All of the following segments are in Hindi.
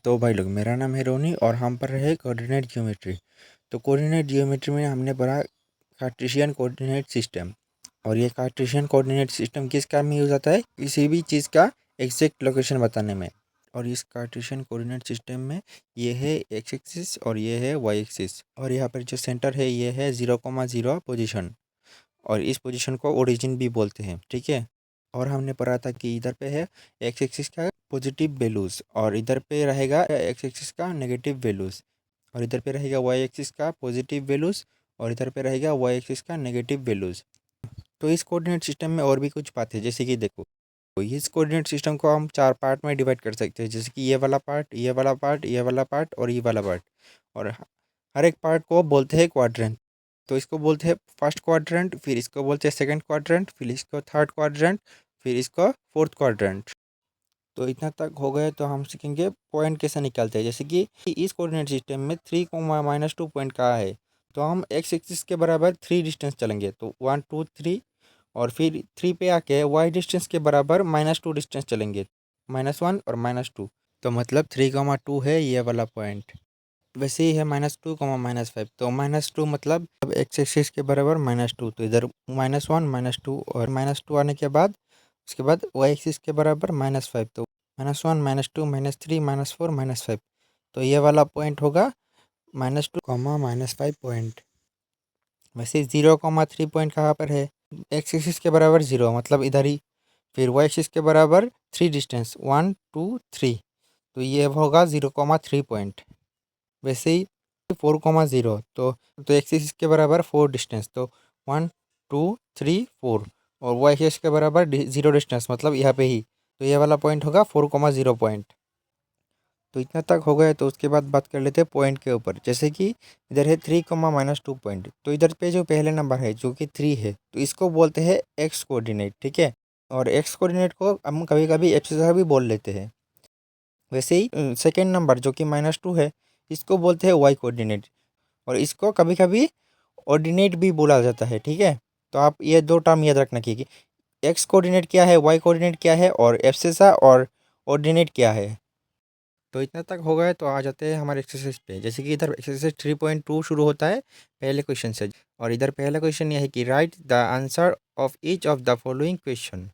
तो भाई लोग, मेरा नाम है रोनी और हम पढ़ रहे हैं कोऑर्डिनेट ज्योमेट्री। तो कोऑर्डिनेट ज्योमेट्री में हमने पढ़ा कार्टेशियन कोऑर्डिनेट सिस्टम। और ये कार्टेशियन कोऑर्डिनेट सिस्टम किस काम में यूज आता है? किसी भी चीज़ का एग्जैक्ट लोकेशन बताने में। और इस कार्टेशियन कोऑर्डिनेट सिस्टम में ये है एक्स एक्सिस और ये है वाई एक्सिस, और यहाँ पर जो सेंटर है ये है 0,0 पोजीशन, और इस पोजीशन को ओरिजिन भी बोलते हैं, ठीक है। और हमने पढ़ा था कि इधर पे है एक्स एक्सिस का पॉजिटिव वैल्यूज़, और इधर पे रहेगा एक्स एक्सिस का नेगेटिव वैल्यूज़, और इधर पे रहेगा वाई एक्सिस का पॉजिटिव वैल्यूज़, और इधर पे रहेगा वाई एक्सिस का नेगेटिव वैल्यूज़। तो इस कोऑर्डिनेट सिस्टम में और भी कुछ बातें, जैसे कि देखो, तो इस कोऑर्डिनेट सिस्टम को हम 4 पार्ट में डिवाइड कर सकते हैं, जैसे कि ये वाला पार्ट, ये वाला पार्ट, ये वाला पार्ट और ये वाला पार्ट। और हर एक पार्ट को बोलते हैं क्वाड्रेंट। तो इसको बोलते हैं फर्स्ट क्वाड्रेंट, फिर इसको बोलते हैं सेकंड क्वाड्रेंट, फिर इसको थर्ड क्वाड्रेंट, फिर इसको फोर्थ क्वाड्रेंट। तो इतना तक हो गए तो हम सीखेंगे पॉइंट कैसे निकालते हैं। जैसे कि इस कोऑर्डिनेट सिस्टम में 3, -2 पॉइंट कहाँ है, तो हम एक्स एक्सिस के बराबर 3 डिस्टेंस चलेंगे, तो 1 2 3, और फिर 3 पे आके वाई डिस्टेंस के बराबर -2 डिस्टेंस चलेंगे, -1 और -2। तो मतलब 3,2 है ये वाला पॉइंट। वैसे ही है -2, -5। तो -2 मतलब अब एक्स एक्सिस के बराबर -2, तो इधर -1 -2, और -2 आने के बाद उसके बाद वाई एक्सिस के बराबर -5, तो -1 -2 -3 -4 -5। तो ये वाला पॉइंट होगा -2, -5 पॉइंट। वैसे 0,3 पॉइंट कहाँ पर है? एक्स एक्सिस के बराबर 0, मतलब इधर ही। फिर वाई एक्सिस के बराबर 3 डिस्टेंस, 1 2 3, तो ये होगा 0,3 पॉइंट। वैसे ही 4,0, तो एक्स एक्सिस के बराबर 4 डिस्टेंस, तो 1 2 3 4, और वाई एक्सिस के बराबर 0 डिस्टेंस, मतलब यहाँ पे ही। तो ये वाला पॉइंट होगा 4,0 पॉइंट। तो इतना तक हो गया। तो उसके बाद बात कर लेते हैं पॉइंट के ऊपर। जैसे कि इधर है 3, -2 पॉइंट, तो इधर पे जो पहले नंबर है जो कि 3 है, तो इसको बोलते हैं एक्स कोऑर्डिनेट, ठीक है। और एक्स कोऑर्डिनेट को हम कभी कभी एक्स भी बोल लेते हैं। वैसे ही सेकेंड नंबर जो कि -2 है, इसको बोलते हैं वाई कोऑर्डिनेट, और इसको कभी कभी ऑर्डिनेट भी बोला जाता है, ठीक है। तो आप ये 2 टर्म याद रखना कि एक्स कोऑर्डिनेट क्या है, वाई कोऑर्डिनेट क्या है, और एब्सिसा और ऑर्डिनेट क्या है। तो इतना तक हो गया। तो आ जाते हैं हमारे एक्सरसाइज पे। जैसे कि इधर एक्सरसाइज 3.2 शुरू होता है पहले क्वेश्चन से, और इधर पहला क्वेश्चन यह है कि write the answer of each of the following question.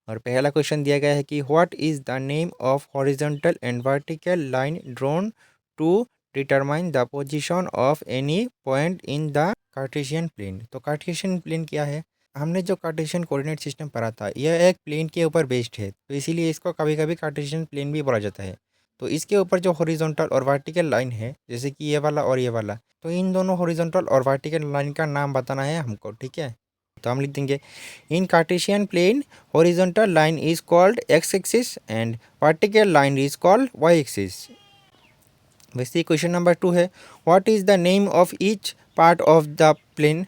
और पहला क्वेश्चन दिया गया है कि what is the name of horizontal and vertical line drawn to determine the position of any point in the Cartesian plane. तो कार्टेशियन प्लेन क्या है? हमने जो कार्टेशियन कोऑर्डिनेट सिस्टम पढ़ा था, यह एक प्लेन के ऊपर बेस्ड है, तो इसीलिए इसको कभी कभी कार्टेशियन प्लेन भी बोला जाता है। तो इसके ऊपर जो हॉरिजॉन्टल और वर्टिकल लाइन है, जैसे कि ये वाला और ये वाला, तो इन दोनों हॉरिजॉन्टल और वर्टिकल लाइन का नाम बताना है हमको, ठीक है। तो हम लिख देंगे in Cartesian plane horizontal line is called X axis and vertical line is called Y axis. वैसे क्वेश्चन नंबर 2 है what is the name of each part of the plane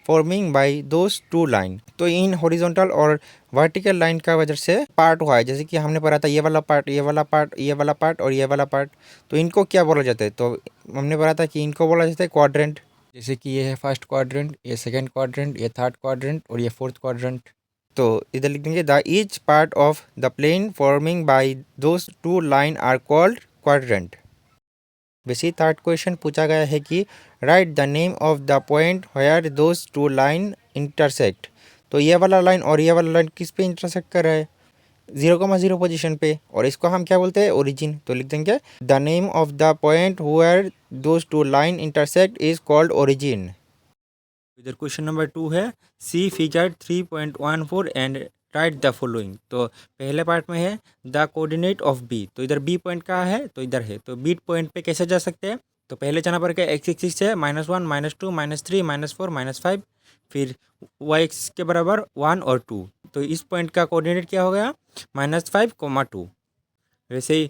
forming by those 2 line. तो इन हॉरिजॉन्टल और वर्टिकल लाइन का वजह से पार्ट हुआ है, जैसे कि हमने पढ़ा था ये वाला पार्ट, ये वाला पार्ट, ये वाला पार्ट और ये वाला पार्ट। तो इनको क्या बोला जाता है? तो हमने पढ़ा था कि इनको बोला जाता है क्वाड्रेंट। जैसे कि ये है फर्स्ट क्वाड्रेंट, ये सेकंड क्वाड्रेंट, ये थर्ड क्वाड्रेंट और ये फोर्थ क्वाड्रेंट। तो इधर लिख देंगे the each part of the plane forming by those 2 line are called quadrant. वैसे थर्ड क्वेश्चन पूछा गया है कि write the name of the point where those 2 line intersect. तो ये वाला लाइन और ये वाला लाइन किस पे इंटरसेक्ट कर रहा है? 0,0 पोजीशन पे, और इसको हम क्या बोलते हैं? ओरिजिन। तो लिख देंगे the name of the point where those 2 line intersect is called origin. इधर क्वेश्चन नंबर 2 है see figure 3.14 and write the following. तो पहले पार्ट में है द कोऑर्डिनेट ऑफ बी। तो इधर बी पॉइंट कहाँ है? तो इधर है। तो बी पॉइंट पे कैसे जा सकते हैं? तो पहले जाना पड़ेगा एक्स एक्सिस से -1 -2 -3 -4 -5, फिर वाई एक्सिस के बराबर 1 और 2। तो इस पॉइंट का कोऑर्डिनेट क्या हो गया? -5, 2। वैसे ही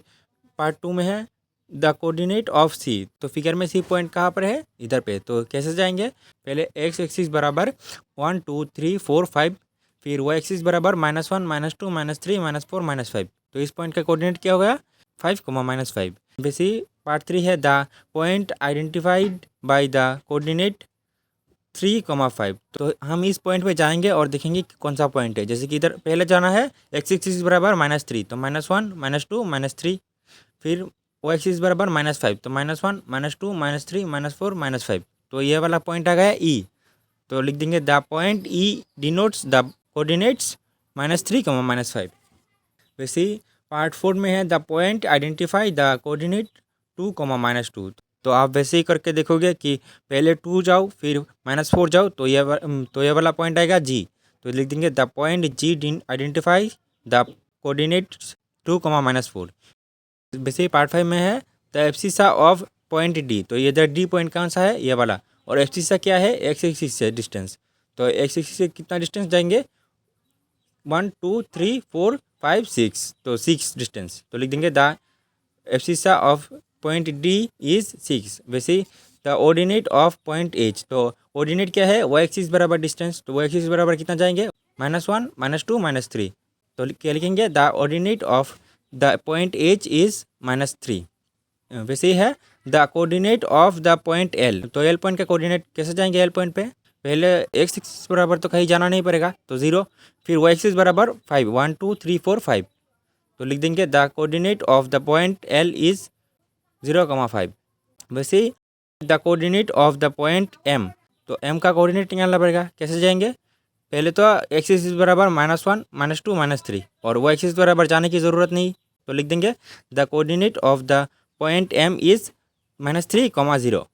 पार्ट 2 में है द कोऑर्डिनेट ऑफ सी। तो फिगर में सी पॉइंट कहाँ पर है? इधर पे। तो कैसे जाएंगे? पहले एक्स एक्सिस बराबर 1 2 3 4 5, फिर वाई एक्सिस बराबर -1 -2 -3 -4 -5। तो इस पॉइंट का कोऑर्डिनेट क्या हो गया? 5, -5। वैसे पार्ट 3 है the point identified by the coordinate 3, 5। तो हम इस पॉइंट पे जाएंगे और देखेंगे कि कौन सा पॉइंट है। जैसे कि इधर पहले जाना है एक्स एक्सिस बराबर -3, तो -1 -2 -3, फिर ओ एक्सिस बराबर -5, तो -1 -2 -3 -4 -5, तो ये वाला पॉइंट आ गया ई। तो लिख देंगे the point E denotes the coordinates -3, -5। वैसे ही पार्ट 4 में है the point identify the coordinate 2, -2। तो आप वैसे ही करके देखोगे कि पहले 2 जाओ फिर -4 जाओ, तो ये वाला पॉइंट आएगा जी। तो लिख देंगे the point G identify the coordinates 2, -4। वैसे ही पार्ट 5 में है the abscissa of point D. तो ये डी पॉइंट कौन सा है, ये वाला। और एब्सिसा क्या है, एक्स एक्सिस से डिस्टेंस। तो एक्स एक्सिस से कितना डिस्टेंस जाएंगे, 1 2 3 4 5 6, तो 6 डिस्टेंस। तो लिख देंगे the abscissa of point D is 6। वैसे ही the ordinate of point H. तो ऑर्डिनेट क्या है, वाई एक्सिस बराबर डिस्टेंस। तो वाई एक्सिस बराबर कितना जाएंगे, -1 -2 -3। तो क्या लिखेंगे, the ordinate of the point H is -3। वैसे ही है the coordinate of the point L. तो एल पॉइंट का कोऑर्डिनेट कैसे जाएंगे, एल पॉइंट पे पहले एक्स एक्सिस बराबर तो कहीं जाना नहीं पड़ेगा, तो 0। फिर वाई एक्सिस बराबर 5, 1 2 3 4 5। तो लिख देंगे the coordinate of the point L is 0, 5। वैसे ही the coordinate of the point M. तो एम का कोऑर्डिनेट निकालना पड़ेगा, कैसे जाएंगे, पहले तो एक्स एक्सिस बराबर -1 -2 -3, और वाई एक्सिस बराबर जाने की ज़रूरत नहीं। तो लिख देंगे the coordinate of the point M is -3, 0।